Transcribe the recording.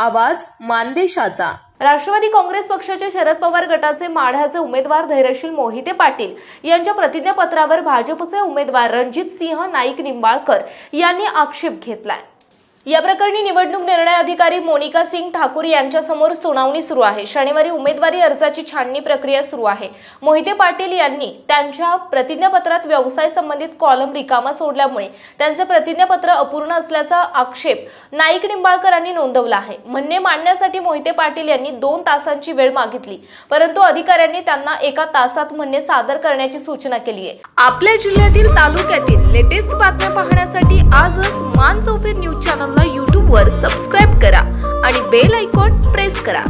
आवाज मानदेशाचा। राष्ट्रवादी काँग्रेस पक्षाचे शरद पवार गटाचे माढ्याचे उमेदवार धैर्यशील मोहिते पाटील यांच्या प्रतिज्ञापत्रावर भाजपचे उमेदवार रणजित सिंह नाईक निंबाळकर यांनी आक्षेप घेतलाय। या प्रकरणी निवडणूक निर्णय अधिकारी मोनिका सिंग ठाकूर यांच्या समोर सुनावणी सुरू आहे। शनिवारी उमेदवारी अर्जाची छाननी प्रक्रिया सुरू आहे। मोहिते पाटील यांनी त्यांच्या प्रतिज्ञापत्रात व्यवसाय संबंधित कॉलम रिकामा सोडल्यामुळे त्यांचे प्रतिज्ञापत्र अपूर्ण असल्याचा आक्षेप नाईक निंबाळकरांनी नोंदवला आहे। म्हणणे मांडण्यासाठी मोहिते पाटील यांनी 2 तासांची वेळ मागितली, परंतु अधिकाऱ्यांनी त्यांना 1 तासात म्हणणे सादर करण्याची सूचना केली आहे। आपल्या जिल्ह्यातील तालुक्यातील लेटेस्ट बातम्या पाहण्यासाठी आजच मान चौफेर न्यूज चॅनलला YouTube वर सबस्क्राइब करा आणि बेल आयकॉन प्रेस करा।